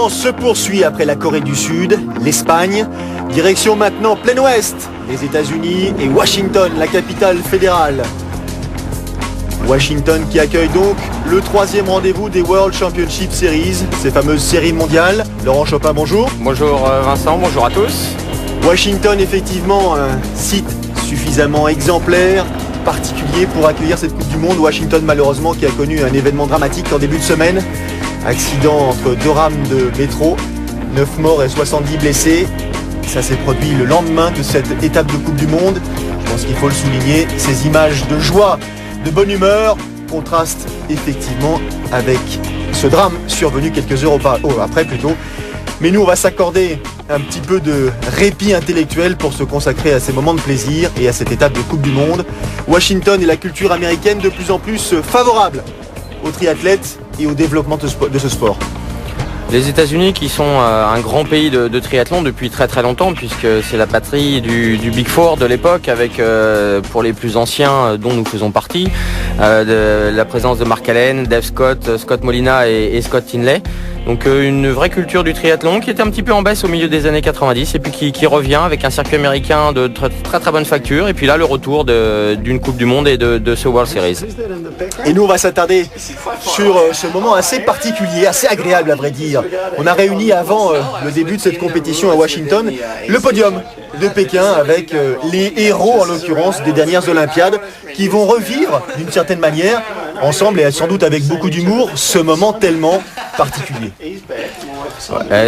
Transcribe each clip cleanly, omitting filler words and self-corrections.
tournant se poursuit après la Corée du Sud, l'Espagne. Direction maintenant plein ouest, les États-Unis et Washington, la capitale fédérale. Washington qui accueille donc le 3e rendez-vous des World Championship Series, ces fameuses séries mondiales. Laurent Chopin, bonjour. Bonjour Vincent, bonjour à tous. Washington, effectivement, un site suffisamment exemplaire, particulier pour accueillir cette Coupe du Monde. Washington, malheureusement, qui a connu un événement dramatique en début de semaine. Accident entre 2 rames de métro, 9 morts et 70 blessés. Ça s'est produit le lendemain de cette étape de Coupe du Monde. Je pense qu'il faut le souligner, ces images de joie, de bonne humeur, contrastent effectivement avec ce drame survenu quelques heures après plutôt. Mais nous, on va s'accorder un petit peu de répit intellectuel pour se consacrer à ces moments de plaisir et à cette étape de Coupe du Monde. Washington et la culture américaine de plus en plus favorable aux triathlètes et au développement de ce sport. Les États-Unis qui sont un grand pays de triathlon depuis très très longtemps, puisque c'est la patrie du Big Four de l'époque, avec pour les plus anciens dont nous faisons partie, la présence de Mark Allen, Dave Scott, Scott Molina et Scott Tinley. Donc une vraie culture du triathlon qui était un petit peu en baisse au milieu des années 90 et puis qui revient avec un circuit américain de très très bonne facture, et puis là le retour d'une Coupe du Monde et de ce World Series. Et nous on va s'attarder sur ce moment assez particulier, assez agréable à vrai dire. On a réuni avant le début de cette compétition à Washington le podium de Pékin avec les héros en l'occurrence des dernières Olympiades qui vont revivre d'une certaine manière ensemble et sans doute avec beaucoup d'humour ce moment tellement particulier.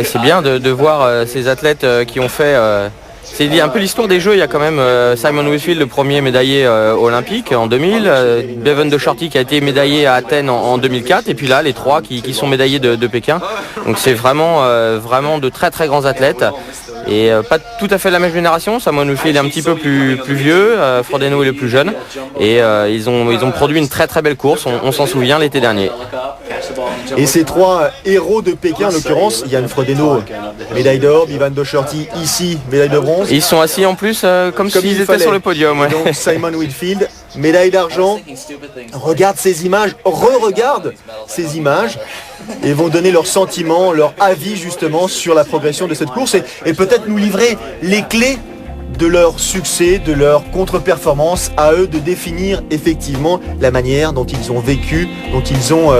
C'est bien de voir ces athlètes qui ont fait... C'est un peu l'histoire des Jeux. Il y a quand même Simon Whitfield, le premier médaillé olympique en 2000, Bevan Docherty qui a été médaillé à Athènes en 2004, et puis là les 3 qui sont médaillés de Pékin. Donc c'est vraiment de très très grands athlètes. Et pas tout à fait la même génération. Simon Whitfield est un petit peu plus vieux, Frodeno est le plus jeune, et ils ont produit une très très belle course, on s'en souvient l'été dernier. Et ces 3 héros de Pékin en l'occurrence, Yann Frodeno, médaille d'or, Bevan Docherty ici, médaille de bronze. Ils sont assis en plus comme s'ils étaient sur le podium. Ouais. Donc Simon Whitfield, médaille d'argent, regarde ces images, re-regarde ces images et vont donner leurs sentiments, leur avis justement sur la progression de cette course et peut-être nous livrer les clés de leur succès, de leur contre-performance, à eux de définir effectivement la manière dont ils ont vécu, dont ils ont,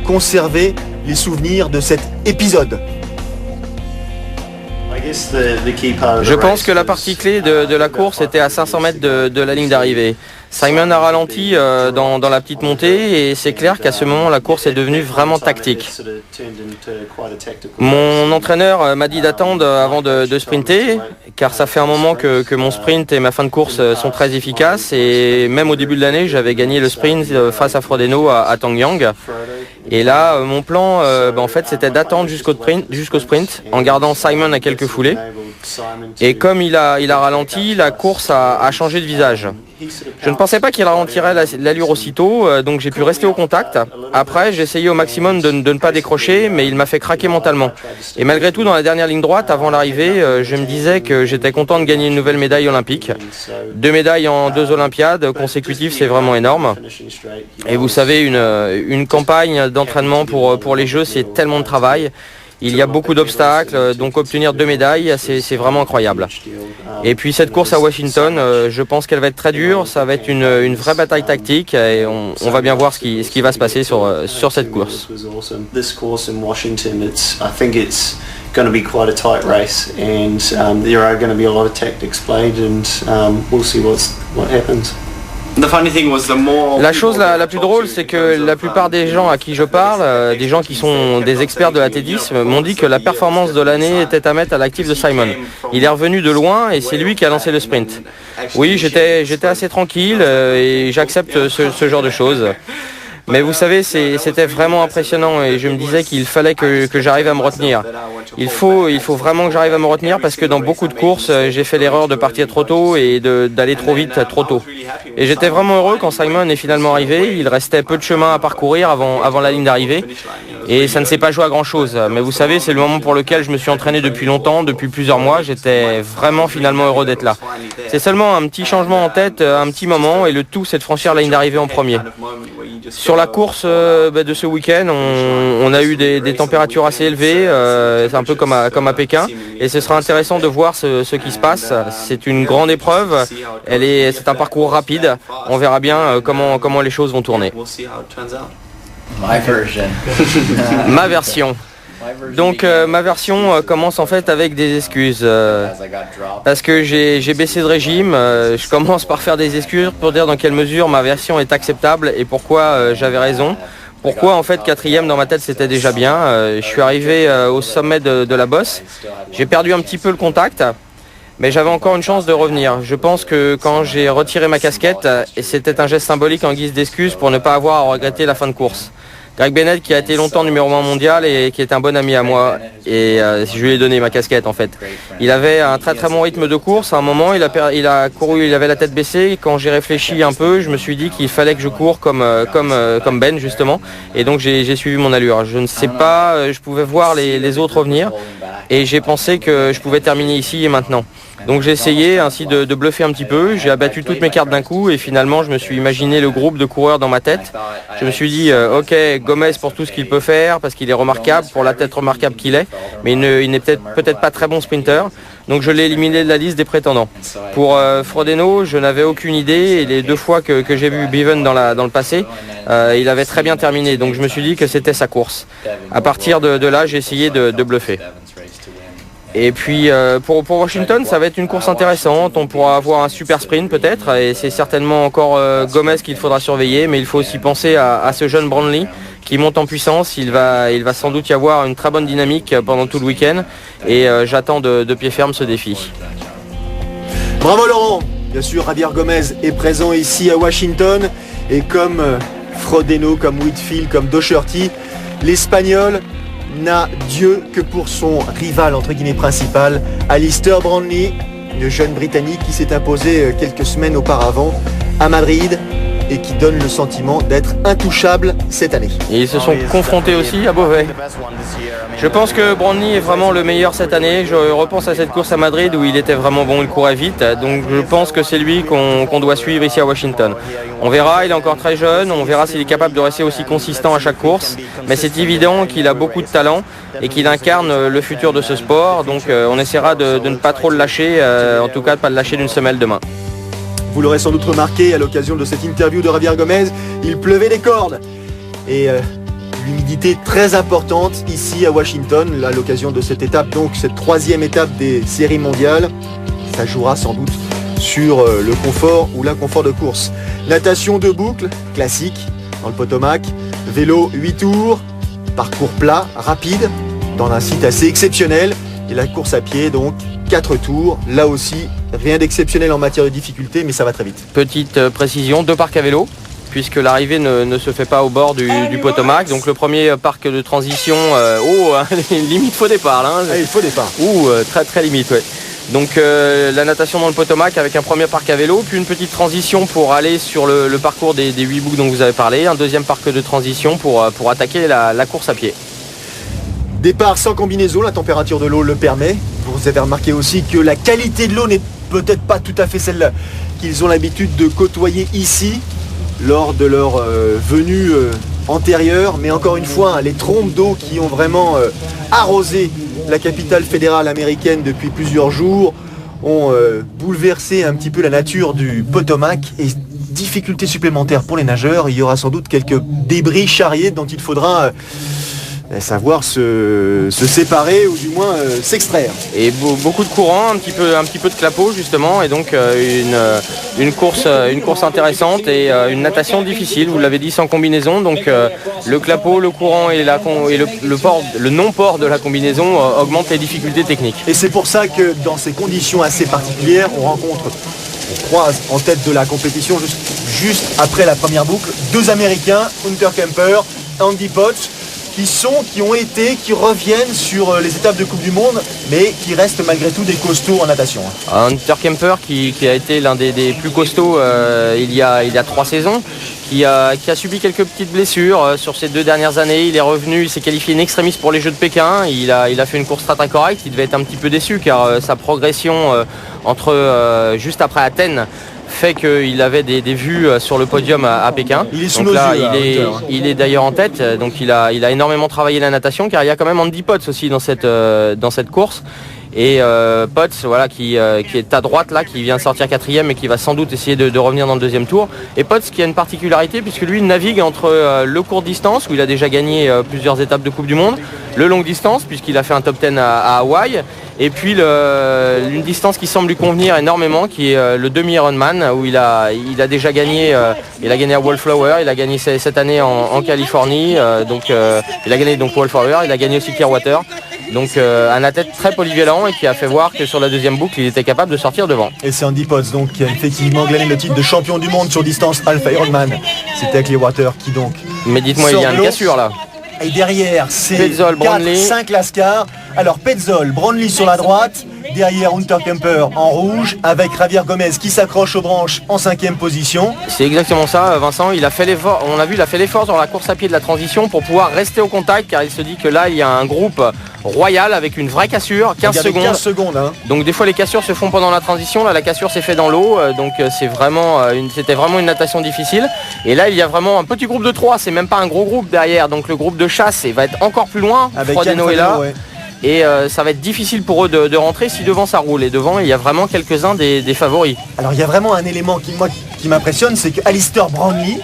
conservé les souvenirs de cet épisode. Je pense que la partie clé de la course était à 500 mètres de la ligne d'arrivée. Simon a ralenti dans la petite montée et c'est clair qu'à ce moment la course est devenue vraiment tactique. Mon entraîneur m'a dit d'attendre avant de sprinter, car ça fait un moment que mon sprint et ma fin de course sont très efficaces, et même au début de l'année j'avais gagné le sprint face à Frodeno à Tongyang. Et là mon plan en fait c'était d'attendre jusqu'au sprint en gardant Simon à quelques foulées. Et comme il a ralenti, la course a changé de visage. Je ne pensais pas qu'il ralentirait l'allure aussitôt, donc j'ai pu rester au contact. Après, j'ai essayé au maximum de ne pas décrocher, mais il m'a fait craquer mentalement. Et malgré tout, dans la dernière ligne droite, avant l'arrivée, je me disais que j'étais content de gagner une nouvelle médaille olympique. 2 médailles en 2 Olympiades consécutives, c'est vraiment énorme. Et vous savez, une campagne d'entraînement pour les Jeux, c'est tellement de travail. Il y a beaucoup d'obstacles, donc obtenir 2 médailles, c'est vraiment incroyable. Et puis cette course à Washington, je pense qu'elle va être très dure, ça va être une vraie bataille tactique, et on va bien voir ce qui va se passer sur cette course. Going to be quite a tight race, and there are going to be a lot of tactics played, and we'll see what happens. La chose la plus drôle, c'est que la plupart des gens à qui je parle, des gens qui sont des experts de l'athlétisme, m'ont dit que la performance de l'année était à mettre à l'actif de Simon. Il est revenu de loin et c'est lui qui a lancé le sprint. Oui, j'étais assez tranquille et j'accepte ce genre de choses. Mais vous savez, c'était vraiment impressionnant et je me disais qu'il fallait que j'arrive à me retenir. Il faut vraiment que j'arrive à me retenir parce que dans beaucoup de courses, j'ai fait l'erreur de partir trop tôt et d'aller trop vite, trop tôt. Et j'étais vraiment heureux quand Simon est finalement arrivé. Il restait peu de chemin à parcourir avant la ligne d'arrivée. Et ça ne s'est pas joué à grand chose. Mais vous savez, c'est le moment pour lequel je me suis entraîné depuis longtemps, depuis plusieurs mois. J'étais vraiment finalement heureux d'être là. C'est seulement un petit changement en tête, un petit moment, et le tout c'est de franchir la ligne d'arrivée en premier. Sur la course de ce week-end, on a eu des températures assez élevées, c'est un peu comme à Pékin, et ce sera intéressant de voir ce qui se passe. C'est une grande épreuve, c'est un parcours rapide, on verra bien comment les choses vont tourner. Ma version. Donc ma version commence en fait avec des excuses parce que j'ai baissé de régime. Je commence par faire des excuses pour dire dans quelle mesure ma version est acceptable et pourquoi j'avais raison. Pourquoi en fait 4e dans ma tête c'était déjà bien. Je suis arrivé au sommet de la bosse. J'ai perdu un petit peu le contact, mais j'avais encore une chance de revenir. Je pense que quand j'ai retiré ma casquette, et c'était un geste symbolique en guise d'excuse pour ne pas avoir à regretter la fin de course. Greg Bennett, qui a été longtemps numéro 1 mondial et qui est un bon ami à moi, et je lui ai donné ma casquette en fait. Il avait un très très bon rythme de course. À un moment, il a couru, il avait la tête baissée. Quand j'ai réfléchi un peu, je me suis dit qu'il fallait que je cours comme Ben justement, et donc j'ai suivi mon allure. Je ne sais pas, je pouvais voir les autres revenir, et j'ai pensé que je pouvais terminer ici et maintenant. Donc j'ai essayé ainsi de bluffer un petit peu, j'ai abattu toutes mes cartes d'un coup et finalement je me suis imaginé le groupe de coureurs dans ma tête. Je me suis dit ok, Gomez pour tout ce qu'il peut faire parce qu'il est remarquable, pour la tête remarquable qu'il est, mais il n'est peut-être pas très bon sprinter. Donc je l'ai éliminé de la liste des prétendants. Pour Frodeno, je n'avais aucune idée et les 2 fois que j'ai vu Bevan dans le passé, il avait très bien terminé. Donc je me suis dit que c'était sa course. À partir de là, j'ai essayé de bluffer. Et puis pour Washington, ça va être une course intéressante. On pourra avoir un super sprint peut-être, et c'est certainement encore Gomez qu'il faudra surveiller, mais il faut aussi penser à ce jeune Brownlee qui monte en puissance. Il va sans doute y avoir une très bonne dynamique pendant tout le week-end, et j'attends de pied ferme ce défi. Bravo Laurent. Bien sûr, Javier Gomez est présent ici à Washington, et comme Frodeno, comme Whitfield, comme Docherty, l'Espagnol n'a Dieu que pour son rival entre guillemets principal, Alistair Brownlee, le jeune Britannique qui s'est imposé quelques semaines auparavant à Madrid et qui donne le sentiment d'être intouchable cette année. Et ils se sont confrontés aussi à Beauvais. Je pense que Brownlee est vraiment le meilleur cette année. Je repense à cette course à Madrid où il était vraiment bon, il courait vite. Donc je pense que c'est lui qu'on doit suivre ici à Washington. On verra, il est encore très jeune, on verra s'il est capable de rester aussi consistant à chaque course. Mais c'est évident qu'il a beaucoup de talent et qu'il incarne le futur de ce sport. Donc on essaiera de ne pas trop le lâcher, en tout cas de ne pas le lâcher d'une semelle demain. Vous l'aurez sans doute remarqué à l'occasion de cette interview de Javier Gomez, il pleuvait des cordes. Et l'humidité très importante ici à Washington, à l'occasion de cette étape, donc cette 3e étape des séries mondiales. Ça jouera sans doute sur le confort ou l'inconfort de course. Natation de boucle, classique, dans le Potomac. Vélo 8 tours, parcours plat, rapide, dans un site assez exceptionnel. Et la course à pied, donc 4 tours, là aussi rien d'exceptionnel en matière de difficulté, mais ça va très vite. Petite précision, 2 parcs à vélo, puisque l'arrivée ne se fait pas au bord du Potomac. Donc le premier parc de transition, limite faux départ là. Il faut départ. Très très limite, ouais. Donc la natation dans le Potomac avec un premier parc à vélo, puis une petite transition pour aller sur le parcours des 8 boucles dont vous avez parlé, un deuxième parc de transition pour attaquer la course à pied. Départ sans combinaison, la température de l'eau le permet. Vous avez remarqué aussi que la qualité de l'eau n'est peut-être pas tout à fait celle qu'ils ont l'habitude de côtoyer ici lors de leur venue antérieure. Mais encore une fois, les trompes d'eau qui ont vraiment arrosé la capitale fédérale américaine depuis plusieurs jours ont bouleversé un petit peu la nature du Potomac. Et difficulté supplémentaire pour les nageurs, il y aura sans doute quelques débris charriés dont il faudra savoir se séparer ou du moins s'extraire. Et beaucoup de courant, un petit peu de clapot justement, et donc une course intéressante et une natation difficile, vous l'avez dit, sans combinaison. Donc le clapot, le courant et le non-port de la combinaison augmentent les difficultés techniques. Et c'est pour ça que dans ces conditions assez particulières, on croise en tête de la compétition juste après la première boucle 2 Américains, Hunter Kemper, Andy Potts, qui reviennent sur les étapes de Coupe du Monde, mais qui restent malgré tout des costauds en natation. Hunter Kemper qui a été l'un des plus costauds il y a 3 saisons, qui a subi quelques petites blessures sur ces 2 dernières années. Il est revenu, il s'est qualifié in extremis pour les Jeux de Pékin. Il a fait une course très très correcte. Il devait être un petit peu déçu car sa progression juste après Athènes fait qu'il avait des vues sur le podium à Pékin. Il est sous donc nos là, yeux, il est d'ailleurs en tête, donc il a énormément travaillé la natation, car il y a quand même Andy Potts aussi dans cette course. Et Potts, voilà, qui est à droite là, qui vient sortir 4e et qui va sans doute essayer de revenir dans le deuxième tour. Et Potts qui a une particularité puisque lui navigue entre le court distance où il a déjà gagné plusieurs étapes de Coupe du Monde, le longue distance puisqu'il a fait un top 10 à Hawaï, et puis une distance qui semble lui convenir énormément, qui est le demi-Ironman où il a déjà gagné, il a gagné à Wallflower, il a gagné cette année en Californie, donc il a gagné donc Wallflower, il a gagné aussi Clearwater. Donc un athlète très polyvalent et qui a fait voir que sur la deuxième boucle il était capable de sortir devant. Et c'est Andy Potts donc qui a effectivement glané le titre de champion du monde sur distance Alpha Ironman. C'était Clearwater qui donc. Mais dites-moi, il y a une cassure là. Et derrière c'est Petzol, 4-5 Lascar. Alors Petzol, Brownlee sur la droite, derrière Hunter Kemper en rouge, avec Javier Gomez qui s'accroche aux branches en 5e position. C'est exactement ça, Vincent. Il a fait l'effort, on a vu, il a fait l'effort sur la course à pied de la transition pour pouvoir rester au contact, car il se dit que là il y a un groupe royal avec une vraie cassure, 15 secondes. 15 secondes hein. Donc des fois les cassures se font pendant la transition, là la cassure s'est fait dans l'eau, donc c'était vraiment une natation difficile. Et là il y a vraiment un petit groupe de 3, c'est même pas un gros groupe derrière, donc le groupe de chasse va être encore plus loin. Frodeno est là. Ouais. Et ça va être difficile pour eux de rentrer si devant ça roule. Et devant il y a vraiment quelques-uns des favoris. Alors il y a vraiment un élément qui m'impressionne, c'est que Alistair Brownlee,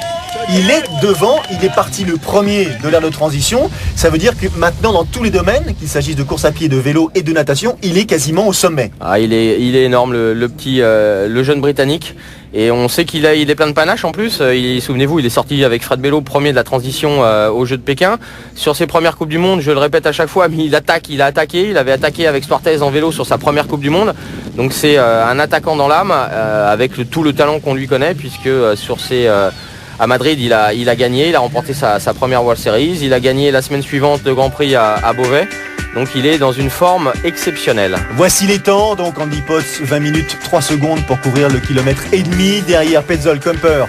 il est devant, il est parti le premier de l'ère de transition. Ça veut dire que maintenant dans tous les domaines, qu'il s'agisse de course à pied, de vélo et de natation, il est quasiment au sommet. Ah, il est énorme le jeune Britannique. Et on sait qu'il est plein de panache en plus. Souvenez-vous, il est sorti avec Fred Bello premier de la transition aux Jeux de Pékin. Sur ses premières Coupes du Monde, je le répète à chaque fois, mais il a attaqué. Il avait attaqué avec Spartez en vélo sur sa première Coupe du Monde. Donc c'est un attaquant dans l'âme, avec tout le talent qu'on lui connaît, puisque à Madrid, il a gagné, il a remporté sa première World Series. Il a gagné la semaine suivante le Grand Prix à Beauvais. Donc il est dans une forme exceptionnelle. Voici les temps, donc Andy Potts, 20 minutes 3 secondes pour courir le kilomètre et demi. Derrière Petzol, Kemper,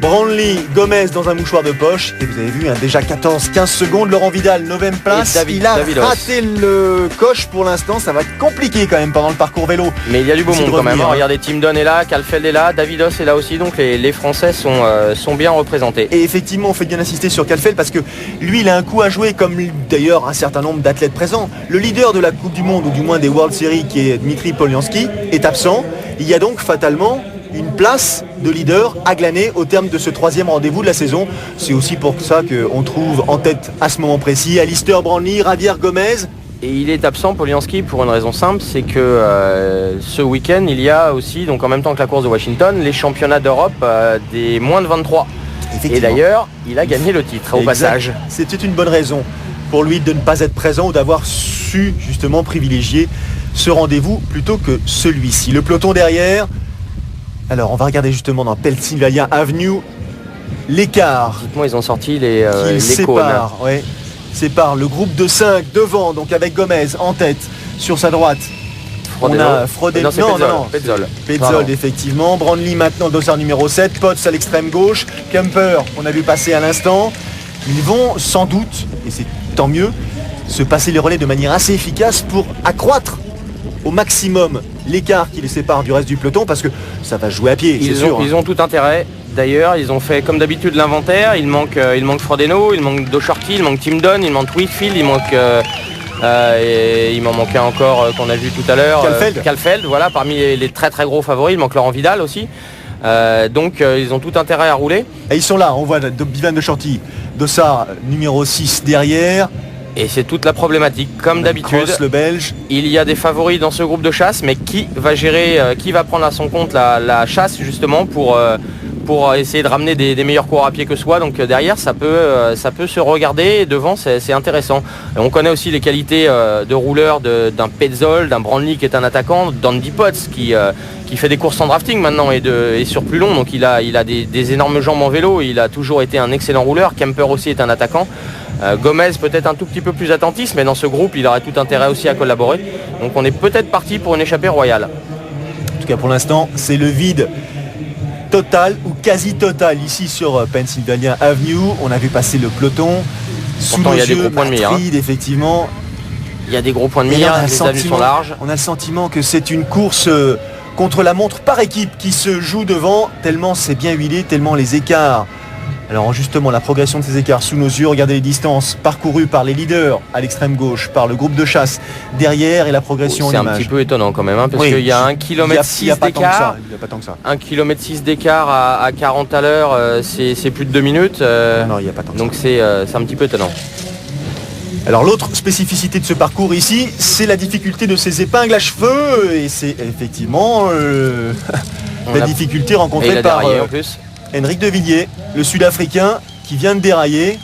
Brownlee, Gomez dans un mouchoir de poche. Et vous avez vu, déjà 14-15 secondes. Laurent Vidal, 9e place. Il a raté le coche pour l'instant. Ça va être compliqué quand même pendant le parcours vélo. Mais il y a du beau monde quand même. Regardez, Tim Dunn est là, Calfeld est là, Davidos est là aussi. Donc les Français sont bien représentés. Et effectivement, on fait bien insister sur Calfeld parce que lui, il a un coup à jouer, comme d'ailleurs un certain nombre d'athlètes présents. Le leader de la Coupe du Monde, ou du moins des World Series, qui est Dmitry Polyansky, est absent. Il y a donc fatalement une place de leader à glaner au terme de ce 3e rendez-vous de la saison. C'est aussi pour ça qu'on trouve en tête à ce moment précis Alistair Brownlee, Javier Gomez. Et il est absent, Polyansky, pour une raison simple, c'est que ce week-end, il y a aussi, donc en même temps que la course de Washington, les championnats d'Europe des moins de 23. Et d'ailleurs, il a gagné le titre au passage. C'était une bonne raison pour lui de ne pas être présent ou d'avoir su justement privilégier ce rendez-vous plutôt que celui-ci. Le peloton derrière. Alors, on va regarder justement dans Pennsylvania Avenue l'écart. Dites-moi, ils ont sorti les sépare le groupe de 5 devant, donc avec Gomez en tête sur sa droite. Frodeno. On a Frodeno. Petzol, effectivement. Brownlee maintenant, dossard numéro 7. Potts à l'extrême gauche. Kemper, on a vu passer à l'instant. Ils vont sans doute, et c'est tant mieux, se passer les relais de manière assez efficace pour accroître au maximum l'écart qui les sépare du reste du peloton, parce que ça va jouer à pied, c'est sûr. Ils ont tout intérêt. D'ailleurs, ils ont fait comme d'habitude l'inventaire. Il manque Frodeno, il manque Docherty, il manque Tim Dunn, il manque Whitfield, il manque et il m'en manquait encore qu'on a vu tout à l'heure. Calfeld, voilà, parmi les très très gros favoris. Il manque Laurent Vidal aussi. Donc ils ont tout intérêt à rouler. Et ils sont là, on voit Bivan Docherty, Dossard numéro 6 derrière. Et c'est toute la problématique, comme d'habitude. Le Belge. Il y a des favoris dans ce groupe de chasse, mais qui va gérer, qui va prendre à son compte la chasse justement pour essayer de ramener des meilleurs coureurs à pied que soi. Donc derrière, ça peut se regarder. Et devant, c'est intéressant. Et on connaît aussi les qualités de rouleur d'un Petzol, d'un Brownlee qui est un attaquant, d'Andy Potts qui fait des courses en drafting maintenant et sur plus long. Donc il a des énormes jambes en vélo. Il a toujours été un excellent rouleur. Kemper aussi est un attaquant. Gomez peut-être un tout petit peu plus attentiste, mais dans ce groupe il aurait tout intérêt aussi à collaborer. Donc on est peut-être parti pour une échappée royale. En tout cas pour l'instant c'est le vide total ou quasi total ici sur Pennsylvania Avenue. On a vu passer le peloton. Pourtant il y a des gros points de mire. Effectivement. Il y a des gros points de mire, les avenues sont larges. On a le sentiment que c'est une course contre la montre par équipe qui se joue devant, tellement c'est bien huilé, tellement les écarts. Alors justement, la progression de ces écarts sous nos yeux, regardez les distances parcourues par les leaders à l'extrême gauche, par le groupe de chasse derrière et la progression en C'est image. un petit peu étonnant quand même, hein, parce qu'il y a 1,6 km d'écart. Il n'y a pas tant que ça. 1,6 km d'écart à 40 à l'heure, c'est plus de 2 minutes. Non, il n'y a pas tant que donc ça. c'est un petit peu étonnant. Alors l'autre spécificité de ce parcours ici, c'est la difficulté de ces épingles à cheveux. Et c'est effectivement la difficulté Et rencontrée il a par déraillé en plus. Henrik de Villiers, le Sud-Africain qui vient de dérailler,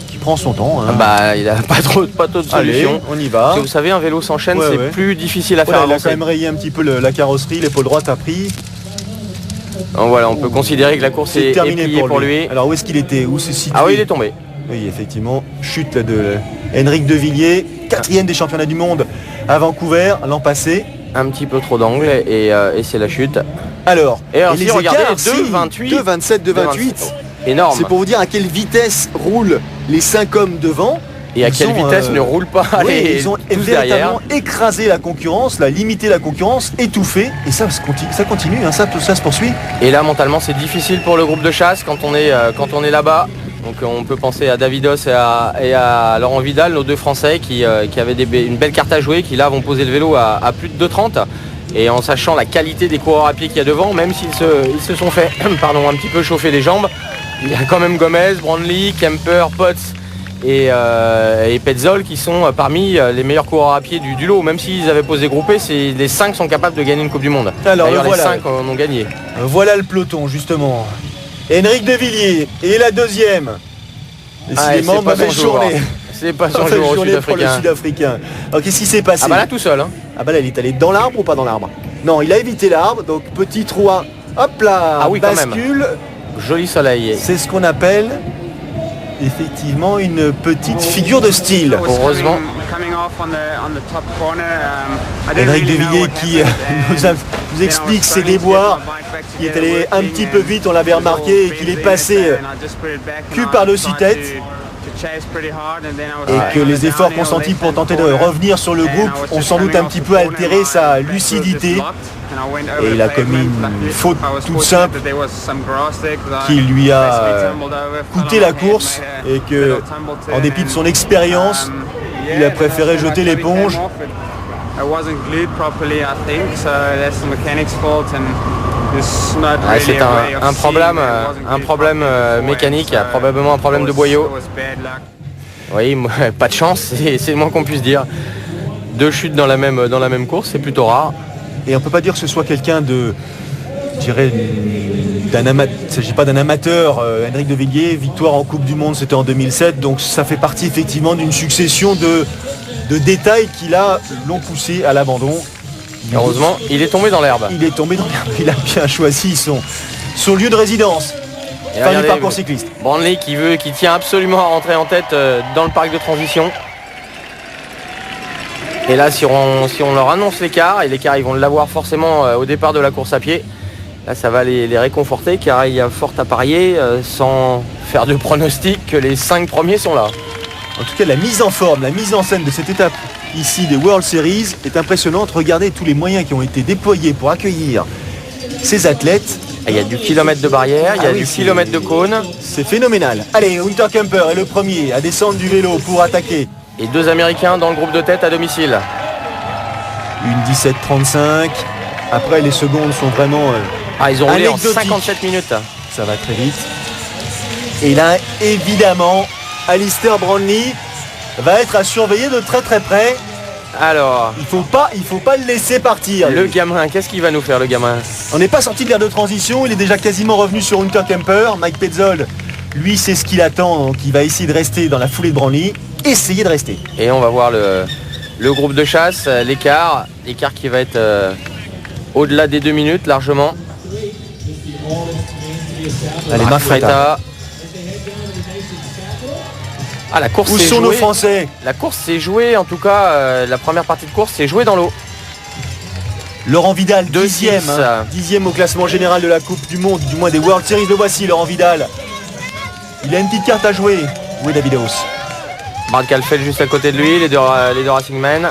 qui prend son temps. Hein. Bah, il a pas trop de Allez, solution. on y va. Parce que vous savez, un vélo sans chaîne, Ouais, c'est ouais. plus difficile à Voilà, faire il a avancer. quand même rayé un petit peu la carrosserie, l'épaule droite a pris. Donc voilà, on peut considérer que la course C'est est terminé pliée pour lui. Alors où est-ce qu'il était? Où se situe? Ah oui, il est tombé. Oui, effectivement, chute là, de Henrik de Villiers, 4e des championnats du monde à Vancouver l'an passé. Un petit peu trop d'angle et c'est la chute. Alors, Et alors, si, les regardez, écarts, 2,28. 2,27, 2,28. Énorme. C'est pour vous dire à quelle vitesse roulent les 5 hommes devant. Et à Ils quelle sont, vitesse ne roule pas Oui, ils ont tous derrière. véritablement écrasé la concurrence, limité la concurrence, étouffé. Et ça continue, hein, ça se poursuit. Et là, mentalement, c'est difficile pour le groupe de chasse quand on est là-bas. Donc on peut penser à Davidos et à Laurent Vidal, nos deux Français qui avaient une belle carte à jouer, qui là vont poser le vélo à plus de 2,30. Et en sachant la qualité des coureurs à pied qu'il y a devant, même s'ils se sont fait un petit peu chauffer les jambes, il y a quand même Gomez, Brandley, Kemper, Potts et Petzol qui sont parmi les meilleurs coureurs à pied du lot. Même s'ils avaient posé groupé, les 5 sont capables de gagner une Coupe du Monde. Alors, d'ailleurs, voilà. les 5 en ont gagné. Voilà le peloton, justement. Henrik de Villiers et la deuxième. Décidément, c'est pas mauvaise son jour. journée. C'est pas son Mauvaise jour au journée pour le Sud-Africain. Sud-Africain. Alors qu'est-ce qui s'est passé? Ah bah là tout seul. Hein. Ah bah là, il est allé dans l'arbre ou pas dans l'arbre? Non, il a évité l'arbre, donc petit trou à... Hop là, Ah oui, quand même. bascule. Joli soleil. C'est ce qu'on appelle effectivement une petite figure de style. Heureusement. Henrik de Villiers qui nous explique ses déboires, qui est allé un petit peu vite, on l'avait remarqué, et qu'il est passé cul par-dessus tête. Et que les efforts consentis pour tenter de revenir sur le groupe ont sans doute un petit peu altéré sa lucidité. Et il a commis une faute toute simple qui lui a coûté la course et que, en dépit de son expérience, il a préféré jeter l'éponge. C'est un problème mécanique, probablement un problème de boyau. Oui, pas de chance, c'est le moins qu'on puisse dire. 2 chutes dans la même course, c'est plutôt rare. Et on peut pas dire que ce soit quelqu'un de, je dirais, d'un amateur. Il ne s'agit pas d'un amateur. Henrik de Villiers, victoire en Coupe du Monde, c'était en 2007. Donc ça fait partie effectivement d'une succession de détails qui là l'ont poussé à l'abandon. Heureusement, il est tombé dans l'herbe. Il est tombé dans l'herbe. Il a bien choisi son lieu de résidence. Et Fin du regardez, parcours cycliste. Brandley qui tient absolument à rentrer en tête dans le parc de transition. Et là, si on leur annonce l'écart, et l'écart ils vont l'avoir forcément au départ de la course à pied, là ça va les réconforter car il y a fort à parier, sans faire de pronostic, que les 5 premiers sont là. En tout cas, la mise en forme, la mise en scène de cette étape ici des World Series est impressionnante. Regardez tous les moyens qui ont été déployés pour accueillir ces athlètes. Il y a du kilomètre de barrière, il y a oui, du c'est- kilomètre de cône. C'est phénoménal. Allez, Unterkemper est le premier à descendre du vélo pour attaquer. Et 2 Américains dans le groupe de tête à domicile. Une 17,35. Après, les secondes sont vraiment... Ah, ils ont roulé en Anecdotique. 57 minutes. ça va très vite. Et là, évidemment, Alistair Brandley va être à surveiller de très très près. Alors, Il faut pas le laisser partir. le lui. gamin, qu'est-ce qu'il va nous faire, le gamin? On n'est pas sorti de l'aire de transition, il est déjà quasiment revenu sur Unterkemper. Mike Petzol, lui, c'est ce qu'il attend, donc il va essayer de rester dans la foulée de Brandley. Essayer de rester. Et on va voir le groupe de chasse, l'écart qui va être au-delà des 2 minutes largement. Allez, Marc Mafreta. Freta. Ah, la course Où s'est sont nos jouée. Français? La course s'est jouée, en tout cas, la première partie de course s'est jouée dans l'eau. Laurent Vidal, 2-6. dixième, hein, 10e au classement général de la Coupe du Monde, du moins des World Series. Le voici, Laurent Vidal. Il a une petite carte à jouer. Où est Davidos? Brad Calfeld juste à côté de lui, les deux Racing Men.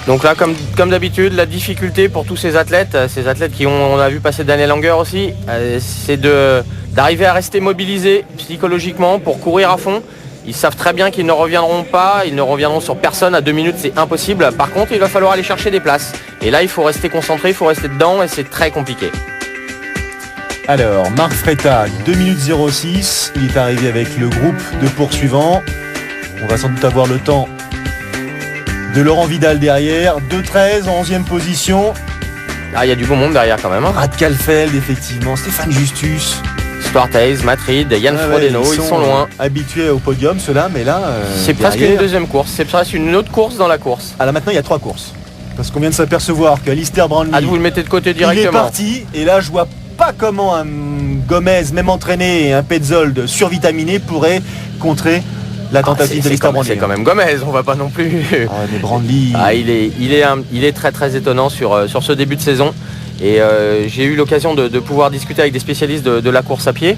Donc là, comme d'habitude, la difficulté pour tous ces athlètes qui on a vu passer Daniel Langer aussi, c'est d'arriver à rester mobilisés psychologiquement pour courir à fond. Ils savent très bien qu'ils ne reviendront pas, ils ne reviendront sur personne à 2 minutes, c'est impossible. Par contre, il va falloir aller chercher des places. Et là, il faut rester concentré, il faut rester dedans et c'est très compliqué. Alors, Marc Fretta, 2 minutes 06, il est arrivé avec le groupe de poursuivants. On va sans doute avoir le temps de Laurent Vidal derrière, 2-13 en 11e position. Ah, il y a du bon monde derrière quand même. Hein. Brad Kalfeld, effectivement, Stéphane Justus. Stuart Hayes, Madrid, Yann Frodeno, ils sont loin. Habitués au podium, ceux-là, mais là. C'est presque une deuxième course, c'est presque une autre course dans la course. Ah là maintenant, il y a 3 courses. Parce qu'on vient de s'apercevoir qu'Alistair Brownlee. Ah, vous le mettez de côté directement. Il est parti, et là, je vois pas comment un Gomez, même entraîné, et un Petzold survitaminé pourrait contrer la tentative d'Alistair Brownlee. C'est quand même Gomez, on va pas non plus. Ah, mais Brownlee. Ah, il est très très étonnant sur ce début de saison. Et j'ai eu l'occasion de pouvoir discuter avec des spécialistes de la course à pied,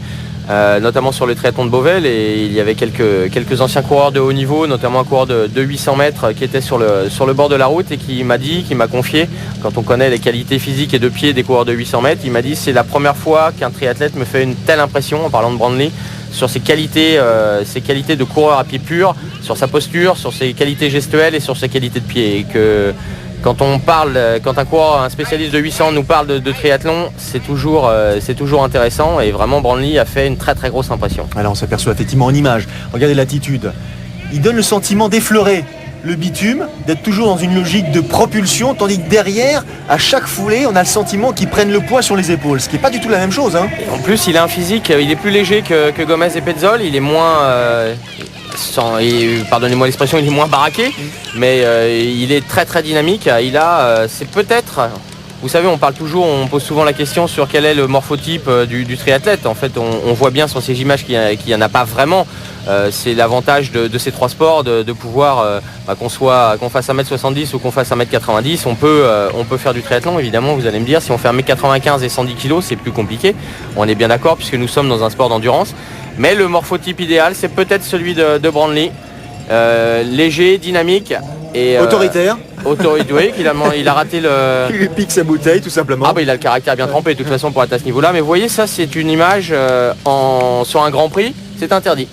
notamment sur le triathlon de Beauvais. Et il y avait quelques anciens coureurs de haut niveau, notamment un coureur de 800 mètres qui était sur le bord de la route et qui m'a confié, quand on connaît les qualités physiques et de pied des coureurs de 800 mètres, il m'a dit c'est la première fois qu'un triathlète me fait une telle impression, en parlant de Brownlee, sur ses qualités de coureur à pied pur, sur sa posture, sur ses qualités gestuelles et sur ses qualités de pied. Et que quand un coureur, un spécialiste de 800 nous parle de triathlon, c'est toujours intéressant et vraiment Brownlee a fait une très très grosse impression. Alors on s'aperçoit effectivement en image, regardez l'attitude. Il donne le sentiment d'effleurer le bitume, d'être toujours dans une logique de propulsion, tandis que derrière, à chaque foulée, on a le sentiment qu'ils prennent le poids sur les épaules, ce qui n'est pas du tout la même chose. Hein. En plus, il a un physique, il est plus léger que Gomez et Petzold, il est moins... pardonnez-moi l'expression, il est moins baraqué, mais il est très très dynamique. C'est peut-être, vous savez, on pose souvent la question sur quel est le morphotype du triathlète. En fait, on voit bien sur ces images qu'il n'y en a pas vraiment. C'est l'avantage de ces 3 sports de pouvoir, qu'on fasse 1m70 ou qu'on fasse 1m90, on peut faire du triathlon. Évidemment, vous allez me dire, si on fait 1m95 et 110 kg, c'est plus compliqué. On est bien d'accord puisque nous sommes dans un sport d'endurance. Mais le morphotype idéal, c'est peut-être celui de Brownlee. Léger, dynamique et autoritaire. Oui, il a raté le... Il pique sa bouteille tout simplement. Ah bah il a le caractère bien trempé de toute façon pour être à ce niveau-là. Mais vous voyez, ça c'est une image sur un Grand Prix, c'est interdit.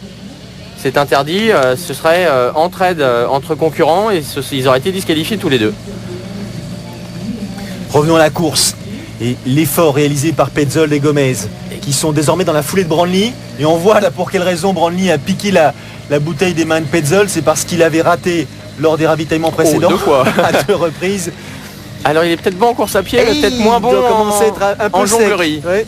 C'est interdit, ce serait entraide entre concurrents et ils auraient été disqualifiés tous les deux. Revenons à la course et l'effort réalisé par Petzold et Gomez, qui sont désormais dans la foulée de Brownlee. Et on voit là pour quelle raison Brownlee a piqué la bouteille des mains de Petzold. C'est parce qu'il avait raté lors des ravitaillements précédents 2 fois. à 2 reprises. Alors il est peut-être bon en course à pied, mais peut-être moins bon en jonglerie. Ouais.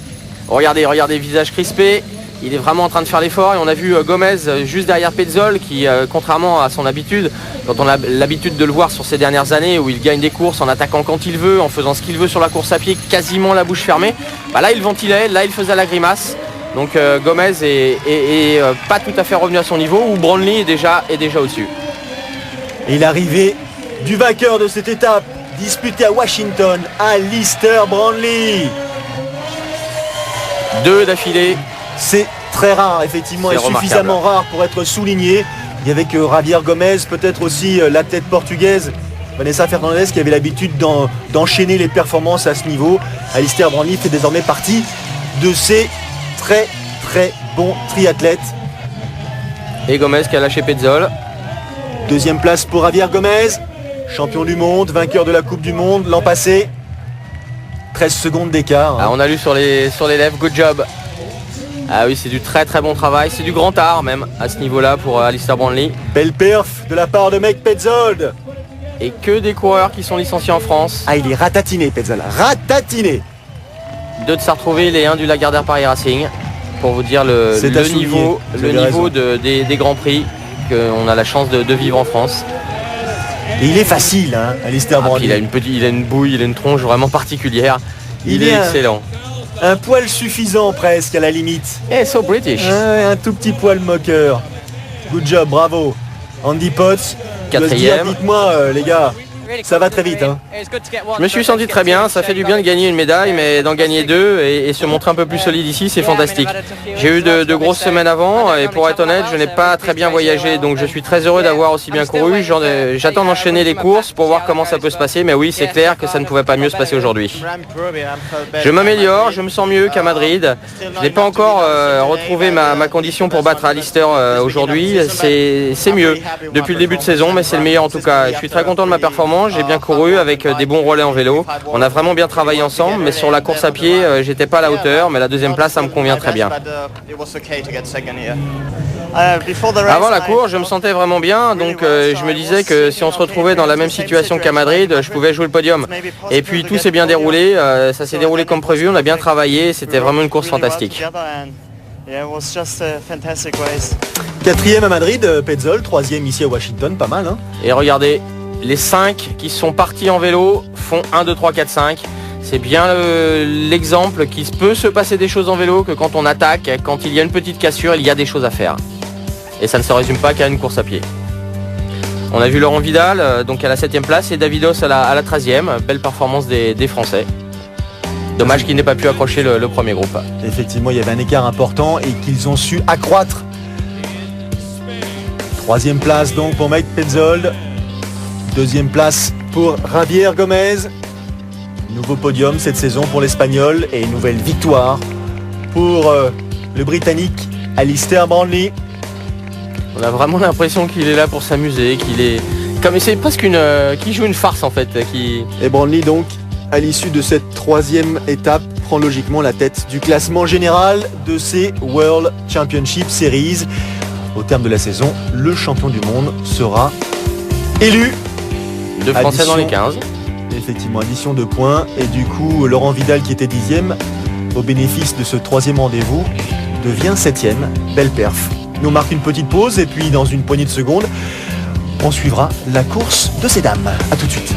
Regardez le visage crispé. Il est vraiment en train de faire l'effort et on a vu Gomez juste derrière Petzold qui, contrairement à son habitude, quand on a l'habitude de le voir sur ces dernières années où il gagne des courses en attaquant quand il veut, en faisant ce qu'il veut sur la course à pied, quasiment la bouche fermée, là il ventilait, là il faisait la grimace. Donc Gomez est pas tout à fait revenu à son niveau, où Brownlee est déjà au-dessus. Et l'arrivée du vainqueur de cette étape disputée à Washington, Alistair Brownlee. 2 d'affilée. C'est très rare, effectivement, et suffisamment rare pour être souligné. Il y avait que Javier Gomez, peut-être aussi l'athlète portugaise Vanessa Fernandez, qui avait l'habitude d'enchaîner les performances à ce niveau. Alistair Brownlee fait désormais partie de ces très très bons triathlètes. Et Gomez qui a lâché Petzold. 2e place pour Javier Gomez, champion du monde, vainqueur de la Coupe du Monde l'an passé. 13 secondes d'écart. On a lu sur les lèvres, good job. Ah oui, c'est du très très bon travail, c'est du grand art même à ce niveau-là pour Alistair Brownlee. Belle perf de la part de Mike Petzold. Et que des coureurs qui sont licenciés en France. Ah, il est ratatiné Petzold, ratatiné. 2 de Sartrouville et 1 du Lagardère Paris Racing, pour vous dire le niveau des Grands Prix qu'on a la chance de vivre en France. Et il est facile, hein, Alistair Brownlee. Il a une bouille, il a une tronche vraiment particulière. Il est excellent. Un poil suffisant presque à la limite. Et so British. Un tout petit poil moqueur. Good job, bravo. Andy Potts. 4e. Dites-moi les gars, Ça va très vite, hein. Je me suis senti très bien, ça fait du bien de gagner une médaille, mais d'en gagner deux et se montrer un peu plus solide ici, c'est fantastique. J'ai eu de grosses semaines avant et pour être honnête, je n'ai pas très bien voyagé, donc je suis très heureux d'avoir aussi bien couru. J'attends d'enchaîner les courses pour voir comment ça peut se passer, mais oui, c'est clair que ça ne pouvait pas mieux se passer aujourd'hui. Je m'améliore, je me sens mieux qu'à Madrid. Je n'ai pas encore retrouvé ma condition pour battre Alistair aujourd'hui. C'est mieux depuis le début de saison, mais c'est le meilleur en tout cas. Je suis très content de ma performance, j'ai bien couru avec des bons relais en vélo. On a vraiment bien travaillé ensemble, mais sur la course à pied, j'étais pas à la hauteur, mais la deuxième place, ça me convient très bien. Avant la course, je me sentais vraiment bien, donc je me disais que si on se retrouvait dans la même situation qu'à Madrid, je pouvais jouer le podium. Et puis tout s'est bien déroulé, ça s'est déroulé comme prévu, on a bien travaillé, c'était vraiment une course fantastique. Quatrième à Madrid, Petzol, troisième ici à Washington, pas mal, hein. Et regardez, les 5 qui sont partis en vélo font 1, 2, 3, 4, 5. C'est bien l'exemple qu'il peut se passer des choses en vélo, que quand on attaque, quand il y a une petite cassure, il y a des choses à faire. Et ça ne se résume pas qu'à une course à pied. On a vu Laurent Vidal donc à la 7e place et Davidos à la 13e. Belle performance des Français. Dommage qu'il n'ait pas pu accrocher le premier groupe. Effectivement, il y avait un écart important et qu'ils ont su accroître. Troisième place donc pour Mike Petzold. Deuxième place pour Javier Gomez. Nouveau podium cette saison pour l'Espagnol et une nouvelle victoire pour le Britannique Alistair Brownlee. On a vraiment l'impression qu'il est là pour s'amuser, qu'il est comme c'est presque qu'il joue une farce en fait. Et Brownlee donc à l'issue de cette troisième étape prend logiquement la tête du classement général de ces World Championship Series. Au terme de la saison, le champion du monde sera élu. 2 Français dans les 15. Effectivement, addition de points. Et du coup, Laurent Vidal qui était 10e, au bénéfice de ce troisième rendez-vous, devient 7e. Belle perf. Nous marque une petite pause et puis dans une poignée de secondes, on suivra la course de ces dames. A tout de suite.